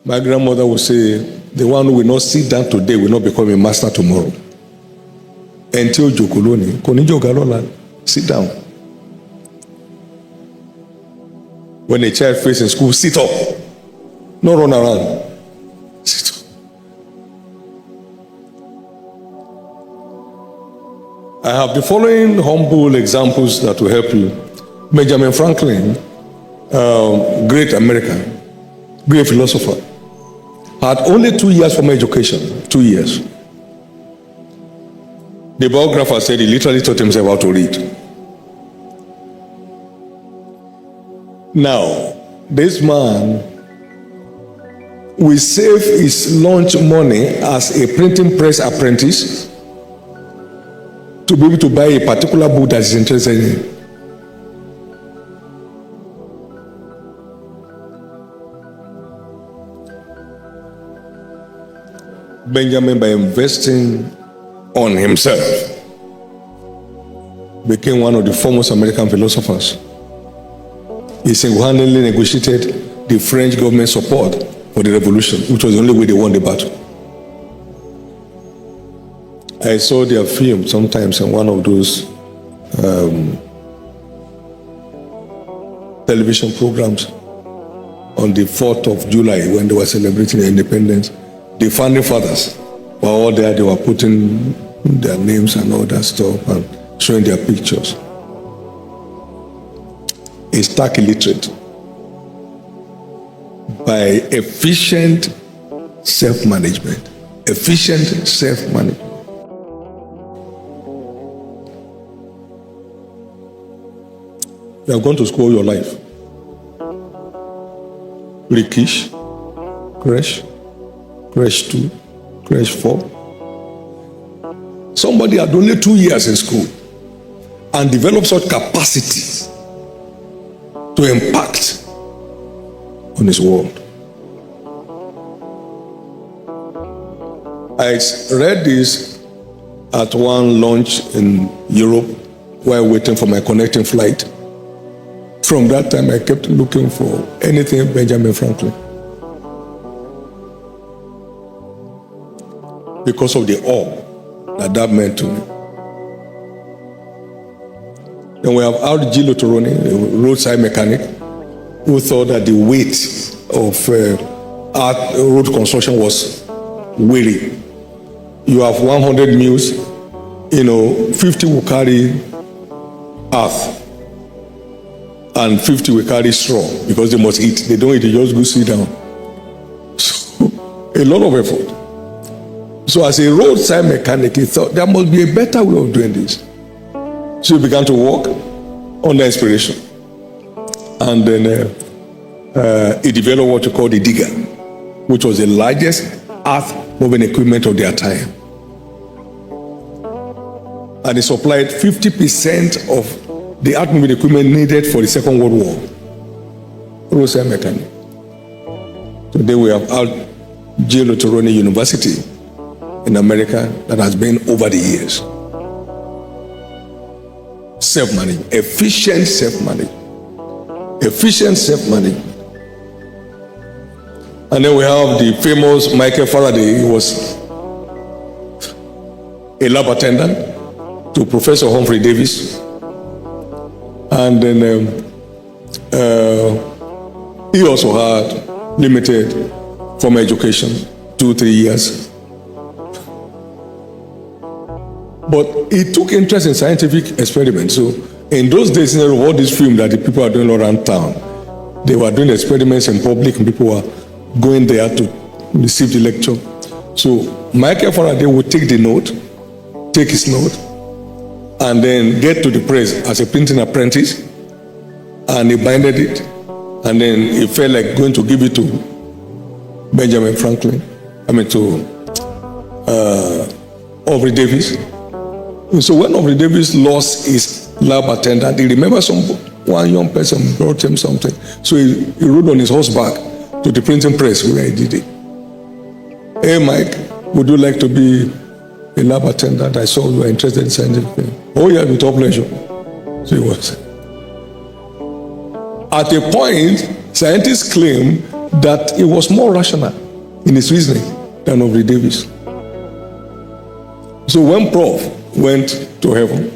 My grandmother would say, the one who will not sit down today will not become a master tomorrow. Until Jokoloni, Konijo Galola, sit down. When a child faces in school, sit up. Not run around. Sit up. I have the following humble examples that will help you. Benjamin Franklin, great American, great philosopher, had only 2 years for my education. 2 years. The biographer said he literally taught himself how to read. Now, this man will save his lunch money as a printing press apprentice to be able to buy a particular book that he's interested in. Benjamin, by investing on himself, became one of the foremost American philosophers. He single-handedly negotiated the French government support for the revolution, which was the only way they won the battle. I saw their film sometimes in one of those television programs on the 4th of July when they were celebrating their independence. The founding fathers were all there. They were putting their names and all that stuff and showing their pictures. A stark illiterate by efficient self-management. Efficient self-management. You have gone to school all your life. Rikish, crash 2, crash 4. Somebody had only 2 years in school and developed such capacity to impact on his world. I read this at one lunch in Europe while waiting for my connecting flight. From that time, I kept looking for anything Benjamin Franklin, because of the awe that meant to me. Then we have R.G. Lutoroni, a roadside mechanic, who thought that the weight of road construction was weary. You have 100 mules, 50 will carry earth and 50 will carry straw because they must eat. They don't eat, they just go sit down. So, a lot of effort. So as a roadside mechanic, he thought there must be a better way of doing this. So he began to work under inspiration. And then he developed what you call the digger, which was the largest earth-moving equipment of their time. And he supplied 50% of the earth-moving equipment needed for the Second World War. Roadside mechanic. Today we have R.G. Lutoroni University in America that has been over the years. Self-management, efficient self-management. Efficient self-management. And then we have the famous Michael Faraday. He was a lab attendant to Professor Humphrey Davis. And then he also had limited formal education, 2-3 years. But he took interest in scientific experiments. So in those days, all these films that the people are doing around town, they were doing experiments in public and people were going there to receive the lecture. So Michael Faraday would take his note, and then get to the press as a printing apprentice, and he binded it, and then he felt like going to give it to Benjamin Franklin, to Aubrey Davis. And so when Aubrey Davis lost his lab attendant, he remembered one young person brought him something. So he rode on his horseback to the printing press where he did it. Hey Mike, would you like to be a lab attendant? I saw you were interested in scientific things. Oh yeah, with all pleasure. So he was. At a point, scientists claim that he was more rational in his reasoning than Aubrey Davis. So when Prof went to heaven,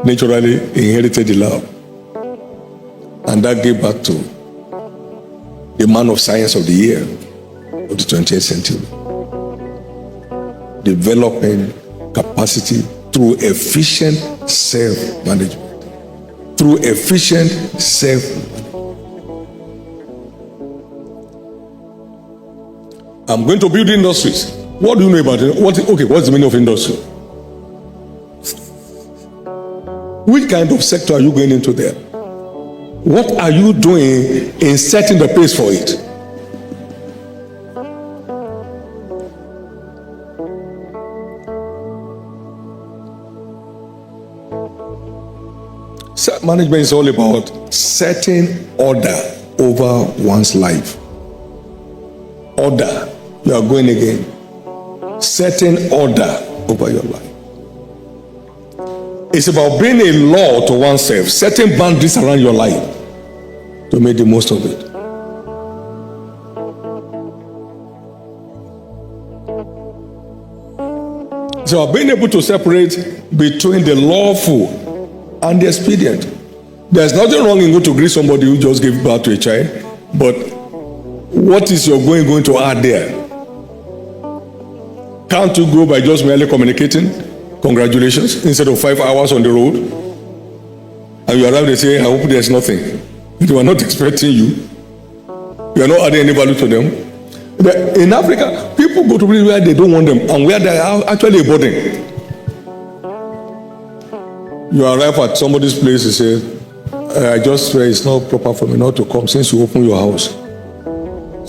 naturally he inherited the lab. And that gave back to the man of science of the year of the 20th century. Developing capacity through efficient self-management. Through efficient self-management. I'm going to build industries. What do you know about it? What's the meaning of industry? Which kind of sector are you going into there? What are you doing in setting the pace for it? Self-management is all about setting order over one's life. Order. You are going again. Setting order over your life. It's about being a law to oneself, setting boundaries around your life to make the most of it. So being able to separate between the lawful and the expedient. There's nothing wrong in going to greet somebody who just gave birth to a child, but what is your going to add there? Can't you go by just merely communicating? Congratulations, instead of 5 hours on the road, and you arrive, they say, I hope there's nothing. They were not expecting you. You are not adding any value to them. But in Africa, people go to places where they don't want them and where they are actually a burden. You arrive at somebody's place, you say, I just swear it's not proper for me not to come since you opened your house.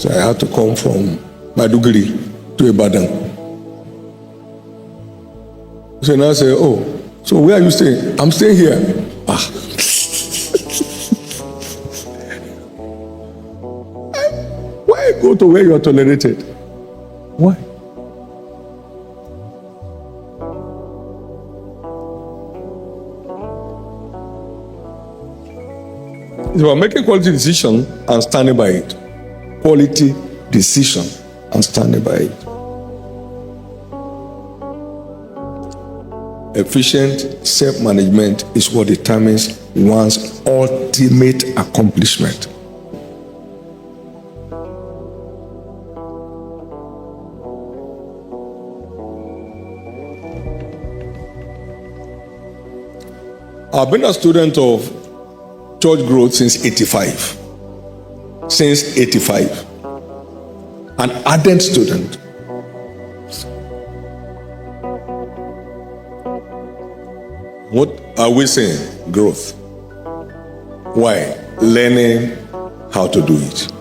So I had to come from Maiduguri to Ibadan. So now I say, oh, so where are you staying? I'm staying here. Why go to where you are tolerated? Why? It's about making quality decision and standing by it. Quality decision and standing by it. Efficient self-management is what determines one's ultimate accomplishment. I've been a student of church growth since 85. Since 85. An ardent student. What are we saying? Growth. Why? Learning how to do it.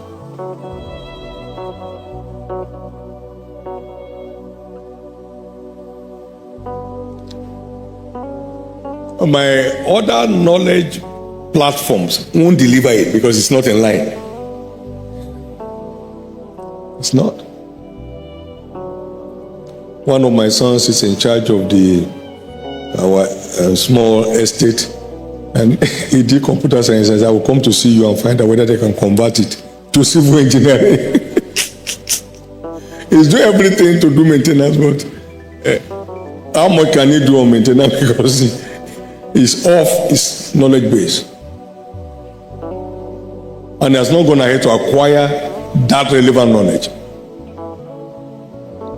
My other knowledge platforms won't deliver it because it's not in line. It's not. One of my sons is in charge of our small estate, and he did computer science. I will come to see you and find out whether they can convert it to civil engineering. He's doing everything to do maintenance, but how much can he do on maintenance because he's off his knowledge base, and he has not gone ahead to acquire that relevant knowledge.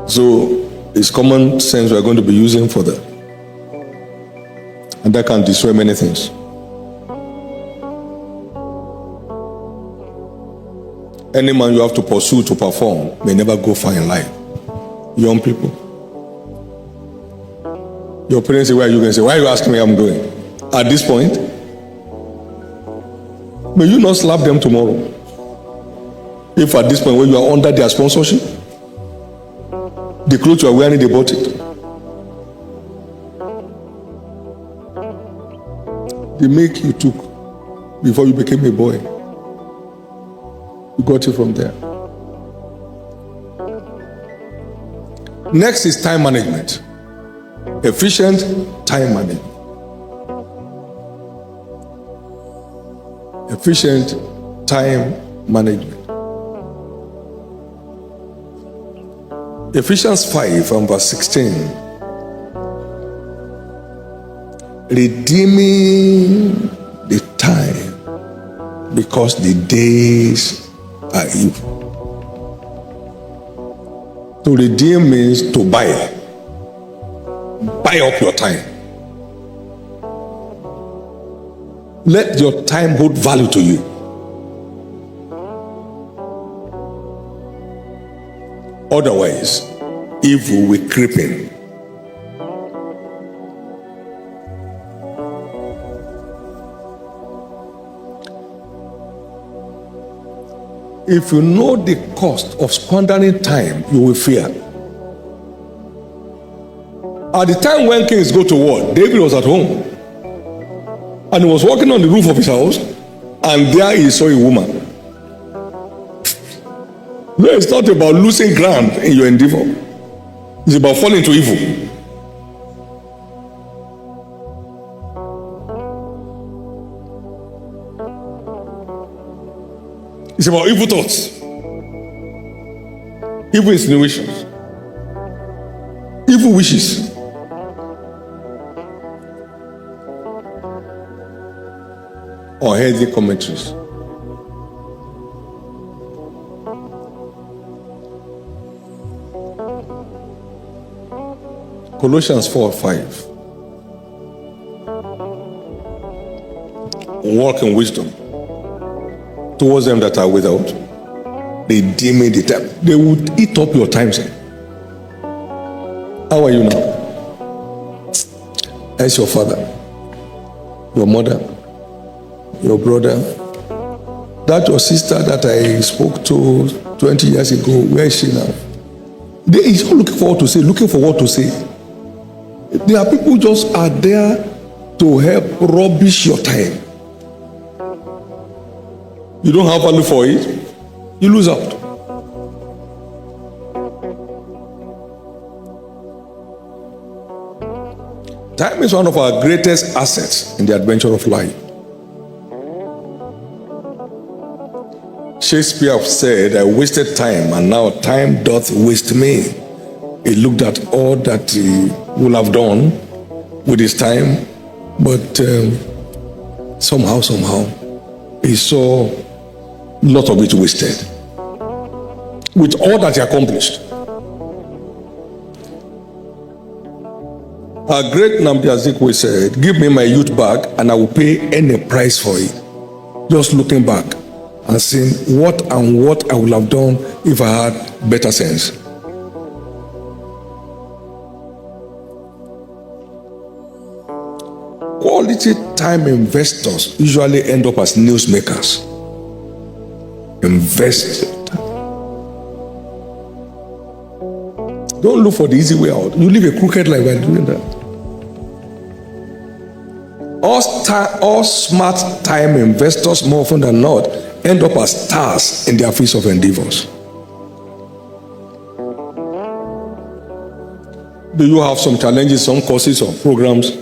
So it's common sense we are going to be using for that. And that can destroy many things. Any man you have to pursue to perform may never go far in life. Young people. Your parents say, where are you going? Say, why are you asking me where I'm going? At this point, may you not slap them tomorrow. If at this point when you are under their sponsorship, the clothes you are wearing, they bought it. The make you took before you became a boy. You got it from there. Next is time management. Efficient time management. Efficient time management. Ephesians 5 and verse 16. Redeeming the time because the days are evil. To redeem means to buy. Buy up your time. Let your time hold value to you. Otherwise, evil will creep in. If you know the cost of squandering time, you will fear. At the time when kings go to war, David was at home. And he was walking on the roof of his house, and there he saw a woman. No, it's not about losing ground in your endeavor. It's about falling into evil. It's about evil thoughts, evil insinuations, evil wishes. Unhealthy commentaries. Colossians 4:5. Walk in wisdom towards them that are without, redeeming the time. They would eat up your time, sir. How are you now? As your father, your mother, your brother, that your sister that I spoke to 20 years ago, where is she now? They is all looking for what to say, looking for what to say. There are people who just are there to help rubbish your time. You don't have value for it, you lose out. Time is one of our greatest assets in the adventure of life. Shakespeare said, I wasted time, and now time doth waste me. He looked at all that he would have done with his time, but somehow, he saw a lot of it wasted. With all that he accomplished. Our great Nnamdi Azikiwe said, give me my youth back and I will pay any price for it. Just looking back and seeing what I would have done if I had better sense. Quality time investors usually end up as newsmakers. Invest. Don't look for the easy way out. You live a crooked life by doing that. All smart time investors, more often than not, end up as stars in their fields of endeavors. Do you have some challenges, some courses or programs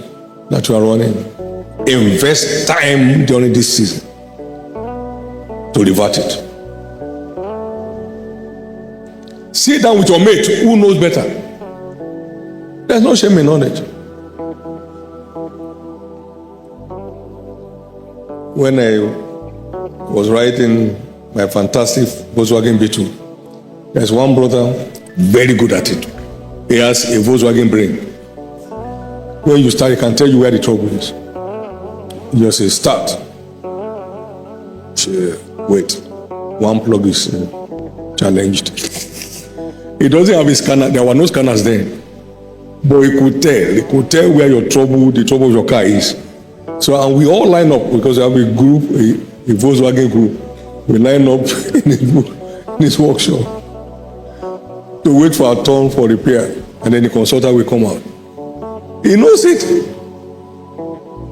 that you are running? Invest time during this season to revert it. Sit down with your mate who knows better. There's no shame in knowledge. When I was riding my fantastic Volkswagen Beetle, there's one brother very good at it. He has a Volkswagen brain. When you start, he can tell you where the trouble is. You just say, start. Wait. One plug is challenged. He doesn't have a scanner. There were no scanners then. But he could tell. He could tell where the trouble of your car is. So, and we all line up because we have a group, a Volkswagen group. We line up in his workshop to wait for our turn for repair. And then the consultant will come out. He knows it.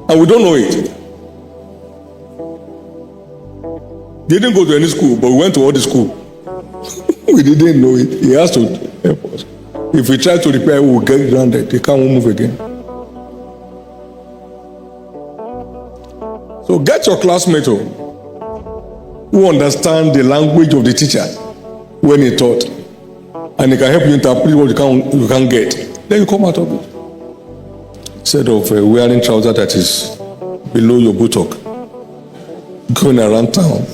And we don't know it. He didn't go to any school, but we went to all the school. We didn't know it. He has to help us. If we try to repair, we will get grounded. They can't move again. So get your classmate home. who understand the language of the teacher when he taught, and he can help you interpret what you can't get. Then you come out of it. Instead of wearing trousers that is below your buttock, going around town.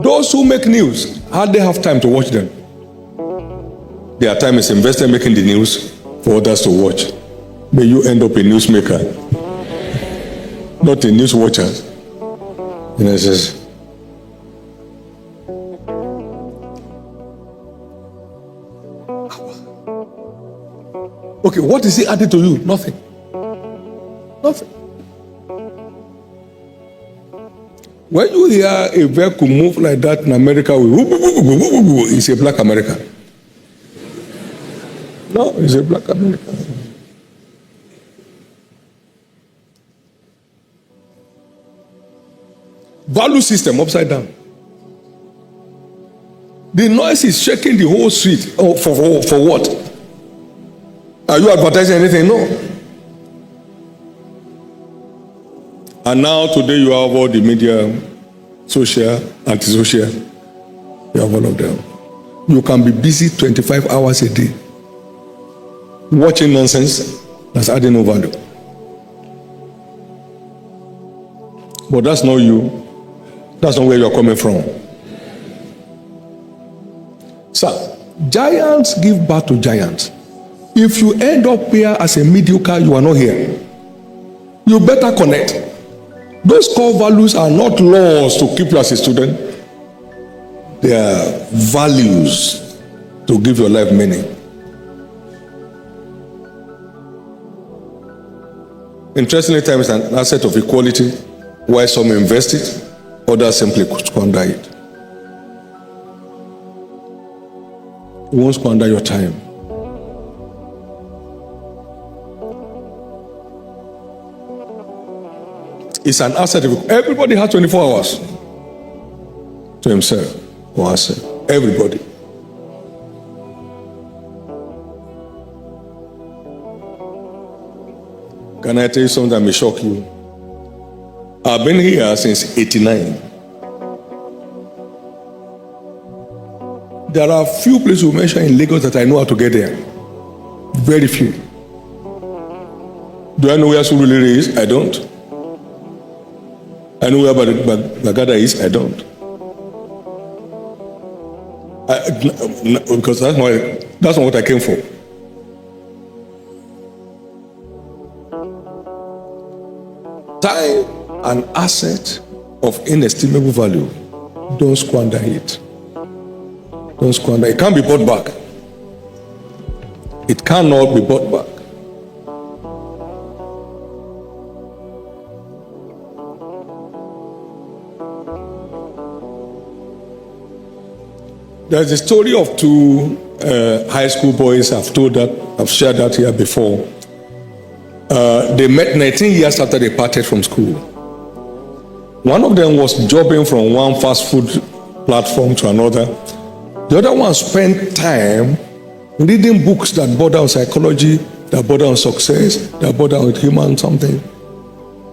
Those who make news hardly have time to watch them. Their time is invested making the news for others to watch. May you end up a newsmaker, not a news watcher. It says, okay, what is he adding to you? Nothing. Nothing. When you hear a vehicle move like that in America, it's a black America. No, it's a black America. Value system upside down. The noise is shaking the whole street. Oh, for what? Are you advertising anything? No. And now today you have all the media, social, anti-social. You have all of them. You can be busy 25 hours a day watching nonsense that's adding no value. But that's not you. That's not where you're coming from. Sir, giants give birth to giants. If you end up here as a mediocre, you are not here. You better connect. Those core values are not laws to keep you as a student. They are values to give your life meaning. Interestingly, time is an asset of equality, why some invest it, others simply squander it. You won't squander your time. It's an asset. Everybody has 24 hours to himself or herself. Everybody. Can I tell you something that may shock you? I've been here since 89. There are few places you mention in Lagos that I know how to get there. Very few. Do I know where Surulere is? I don't. I know where Bagada is. I don't. Because that's not what I came for. Time, an asset of inestimable value. Don't squander it. Don't squander. It can't be bought back. It cannot be bought back. There's a story of two high school boys. I've shared that here before. They met 19 years after they parted from school. One of them was jobbing from one fast food platform to another. The other one spent time reading books that border on psychology, that border on success, that border on human something.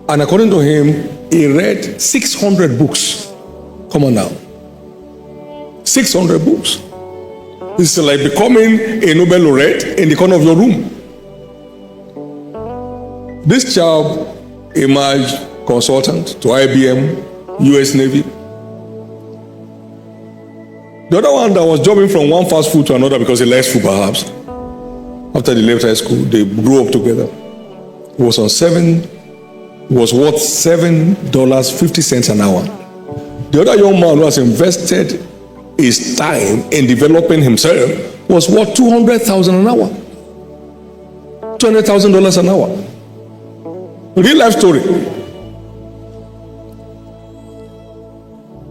And according to him, he read 600 books. Come on now. 600 books. It's like becoming a Nobel laureate in the corner of your room. This child emerged consultant to IBM, US Navy. The other one that was jobbing from one fast food to another because he likes food perhaps. After they left high school, they grew up together. He was worth $7.50 an hour. The other young man who has invested his time in developing himself was worth $200,000 an hour. $200,000 an hour. Real life story.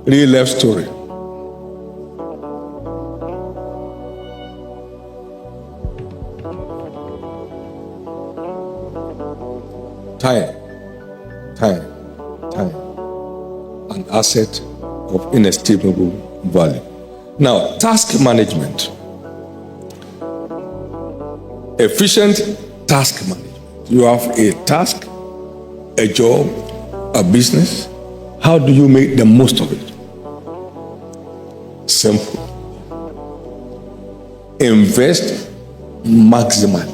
Real life story. Time. An asset of inestimable value. Now, task management. Efficient task management. You have a task, a job, a business. How do you make the most of it? Simple. Invest maximally.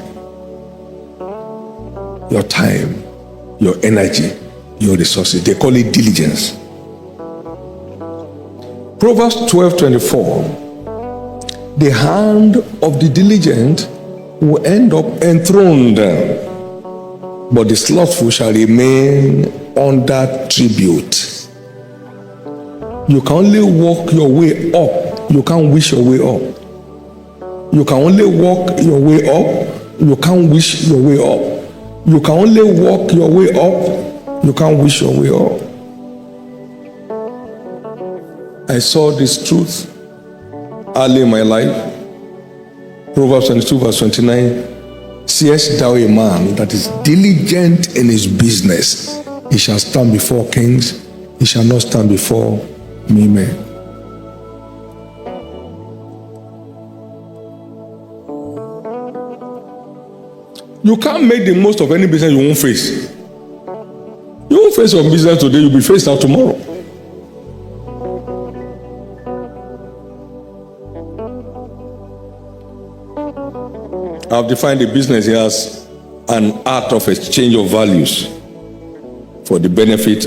Your time, your energy, your resources. They call it diligence. Proverbs 12:24. The hand of the diligent will end up enthroned, but the slothful shall remain under tribute. You can only walk your way up. You can't wish your way up. You can only walk your way up. You can't wish your way up. You can only walk your way up. You can't wish your way up. I saw this truth early in my life. Proverbs 22:29. Seest thou a man that is diligent in his business? He shall stand before kings. He shall not stand before me men. You can't make the most of any business you won't face. You won't face your business today, you'll be faced out tomorrow. I've defined the business as an art of exchange of values for the benefit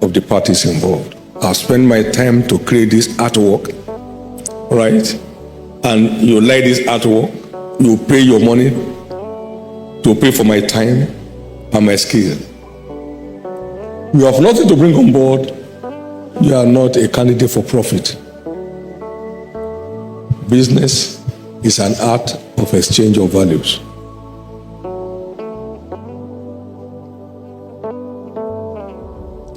of the parties involved. I've spent my time to create this artwork, right? And you like this artwork, you pay your money to pay for my time and my skill. You have nothing to bring on board, you are not a candidate for profit. Business is an art of exchange of values.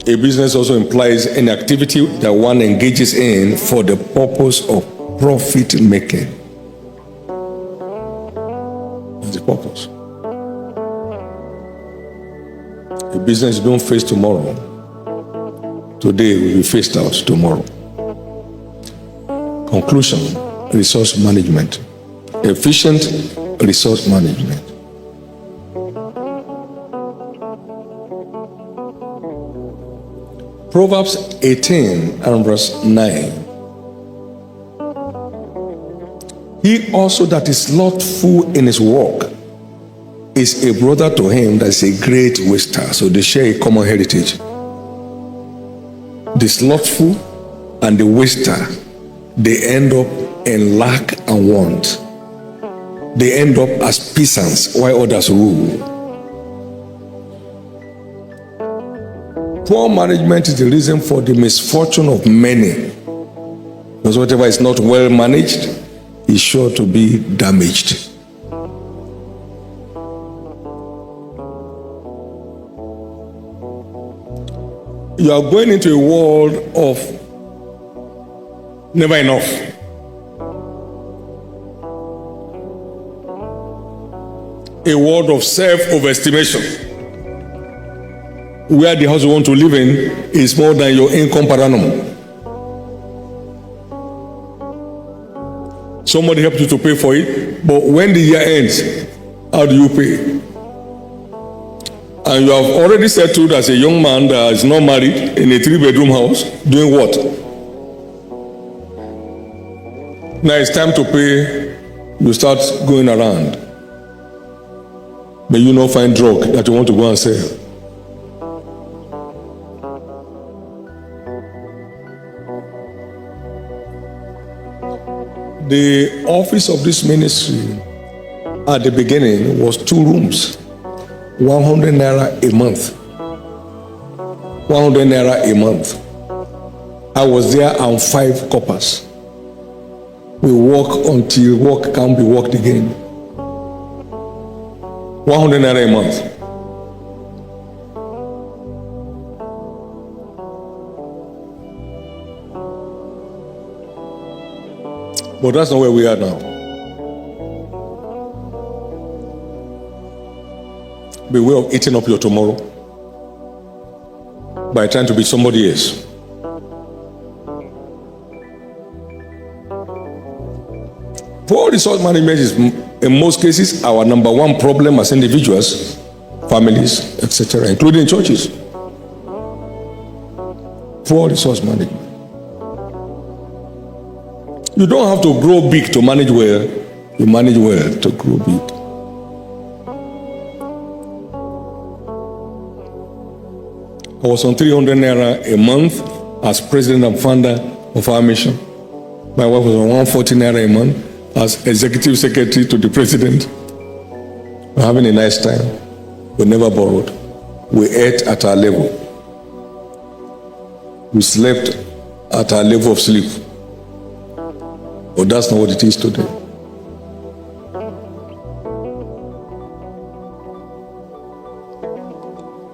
A business also implies an activity that one engages in for the purpose of profit making. That's the purpose. A business you don't face tomorrow, today will be faced out tomorrow. Conclusion: resource management. Efficient resource management. Proverbs 18 and verse 9. He also that is slothful in his work is a brother to him that is a great waster. So they share a common heritage. The slothful and the waster, they end up in lack and want. They end up as peasants while others rule. Poor management is the reason for the misfortune of many. Because whatever is not well managed is sure to be damaged. You are going into a world of never enough. A world of self-overestimation, where the house you want to live in is more than your income per annum. Somebody helped you to pay for it, but when the year ends, how do you pay? And you have already settled as a young man that is not married in a 3-bedroom house, doing what? Now it's time to pay, you start going around. May you not find drug that you want to go and sell. The office of this ministry at the beginning was 2 rooms, 100 naira a month. 100 naira a month. I was there on 5 coppers. We work until work can't be worked again. 100 naira a month. But that's not where we are now. Beware of eating up your tomorrow by trying to be somebody else. Poor resource management is in most cases, our number one problem as individuals, families, etc., including churches, poor resource management. You don't have to grow big to manage well. You manage well to grow big. I was on 300 naira a month as president and founder of our mission. My wife was on 140 naira a month as executive secretary to the president. We're having a nice time. We never borrowed. We ate at our level. We slept at our level of sleep. But that's not what it is today.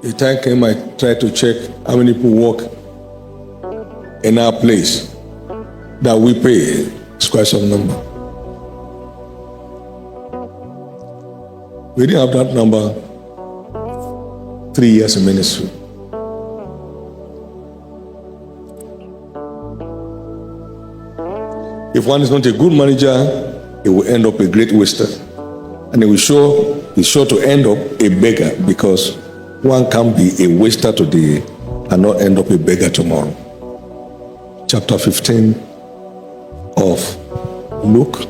The time came, I tried to check how many people work in our place that we pay. It's quite some number. We didn't have that number 3 years in ministry. If one is not a good manager, he will end up a great waster. And he's sure to end up a beggar, because one can be a waster today and not end up a beggar tomorrow. Chapter 15 of Luke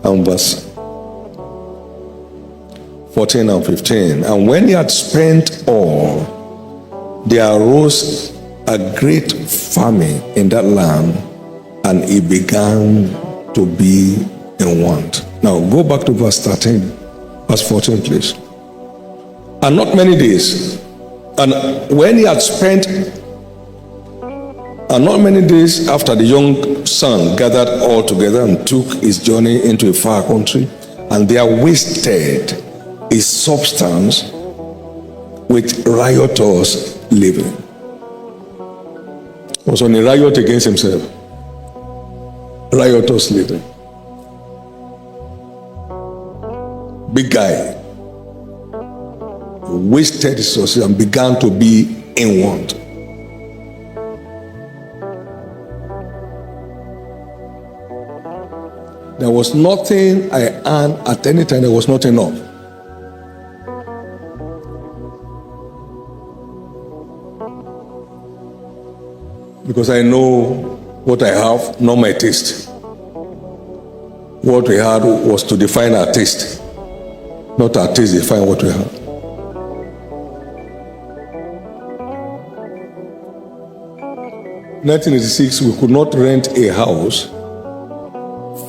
and verse 14 and 15. And when he had spent all, there arose a great famine in that land, and he began to be in want. Now go back to verse 13, verse 14, please. And not many days, and when he had spent, and not many days after, the young son gathered all together and took his journey into a far country, and there wasted his substance with riotous living. Was on a riot against himself. Riotous living. Big guy. Wasted his resources and began to be in want. There was nothing I earned at any time. There was not enough. Because I know what I have, not my taste. What we had was to define our taste, not our taste define what we have. In 1986, we could not rent a house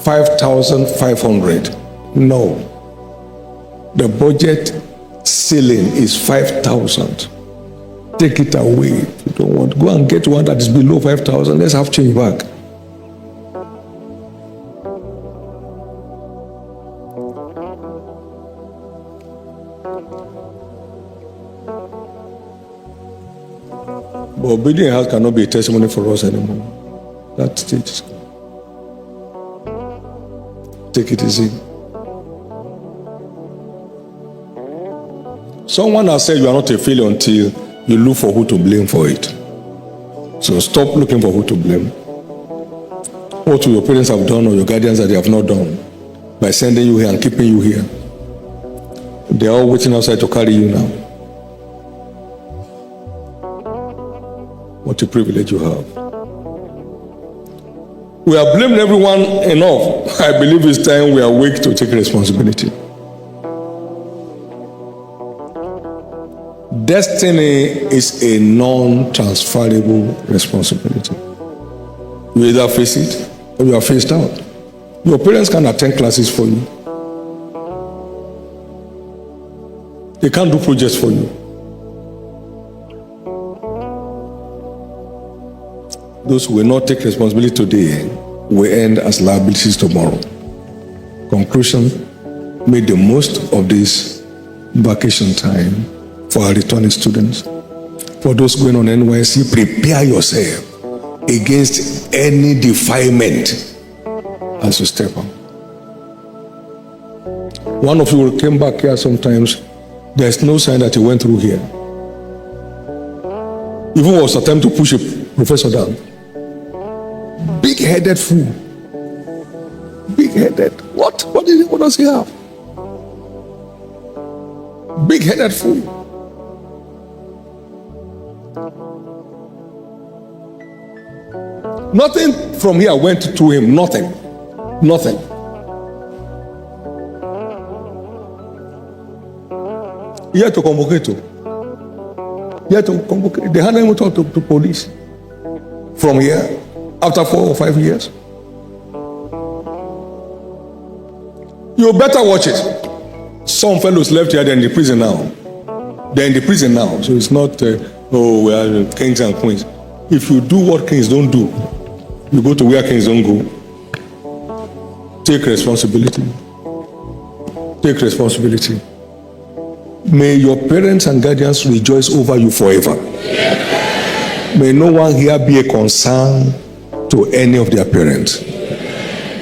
5,500. No. The budget ceiling is 5,000. Take it away if you don't want. Go and get one that is below 5,000. Let's have change back. But building a house cannot be a testimony for us anymore. That stage is gone. Take it easy. Someone has said you are not a failure until you look for who to blame for it. So stop looking for who to blame. What will your parents have done or your guardians that they have not done by sending you here and keeping you here? They are all waiting outside to carry you now. What a privilege you have. We have blamed everyone enough. I believe it's time we are awake to take responsibility. Destiny is a non-transferable responsibility. You either face it or you are phased out. Your parents can attend classes for you. They can't do projects for you. Those who will not take responsibility today will end as liabilities tomorrow. Conclusion, make the most of this vacation time for our returning students. For those going on NYC, prepare yourself against any defilement as you step out. One of you will come back here sometimes. There's no sign that he went through here. Even was attempt to push a professor down. Big-headed fool. Big-headed. What does he have? Big-headed fool. Nothing from here went to him. Nothing. He had to convocate him. They hadn't even talked to police from here after 4 or 5 years. You better watch it. Some fellows left here, they're in the prison now. So it's not, we are kings and queens. If you do what kings don't do, you go to where kings don't go. Take responsibility. May your parents and guardians rejoice over you forever. May no one here be a concern to any of their parents.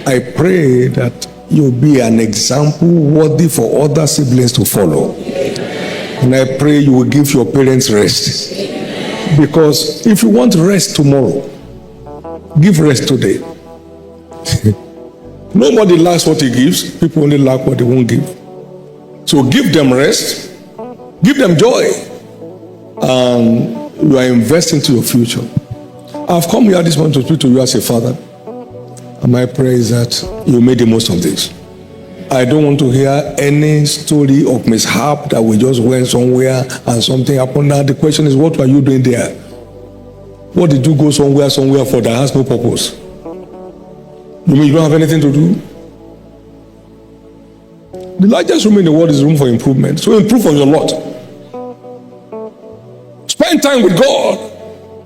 I pray that you'll be an example worthy for other siblings to follow. And I pray you will give your parents rest. Because if you want rest tomorrow, give rest today. Nobody lacks what he gives. People only lack what they won't give. So give them rest. Give them joy. And you are investing into your future. I've come here this morning to speak to you as a father. And my prayer is that you make the most of this. I don't want to hear any story of mishap that we just went somewhere and something happened. Now the question is, what were you doing there? What did you go somewhere for that has no purpose? You mean you don't have anything to do? The largest room in the world is room for improvement. So improve on your lot. Spend time with God.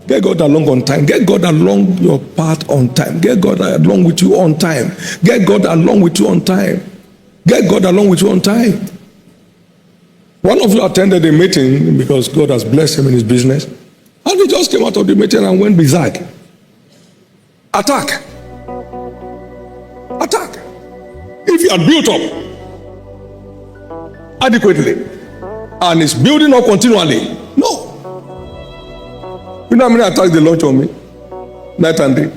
Get God along on time. Get God along your path on time. Get God along with you on time. Get God along with you on time. Get God along with you on time. One of you attended a meeting because God has blessed him in his business. And he just came out of the meeting and went berserk. Attack. If you are built up adequately and is building up continually, no. You know how many attacks they launch on me? Night and day.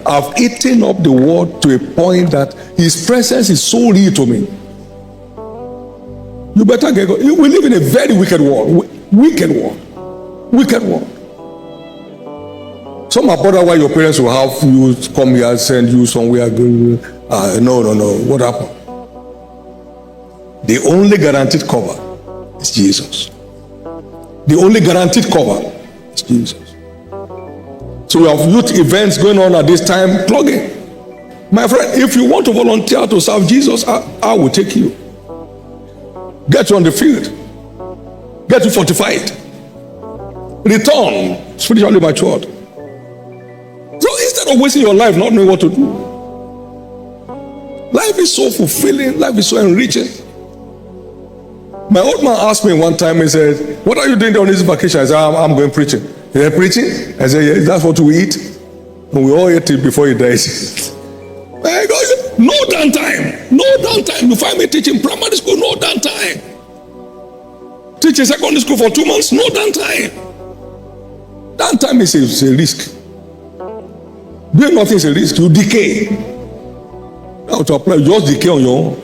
I've eaten up the word to a point that his presence is so real to me. You better get God. We live in a very wicked world. Wicked world. Some are bothered why your parents will have you come here, send you somewhere. No. What happened? The only guaranteed cover is Jesus. The only guaranteed cover is Jesus. So we have youth events going on at this time. Plug in. My friend, if you want to volunteer to serve Jesus, I will take you. Get you on the field. Get you fortified. Return spiritually matured. So instead of wasting your life not knowing what to do, life is so fulfilling, life is so enriching. My old man asked me one time, he said, "What are you doing on this vacation?" I said, I'm going preaching. He said, "Preaching?" I said, "Yeah, that's what we eat." And we all ate it before he died. No downtime. You find me teaching primary school, no downtime. Teaching secondary school for 2 months, no downtime. Downtime is a risk. Doing nothing is a risk. You decay. Now to apply, you just decay on your own.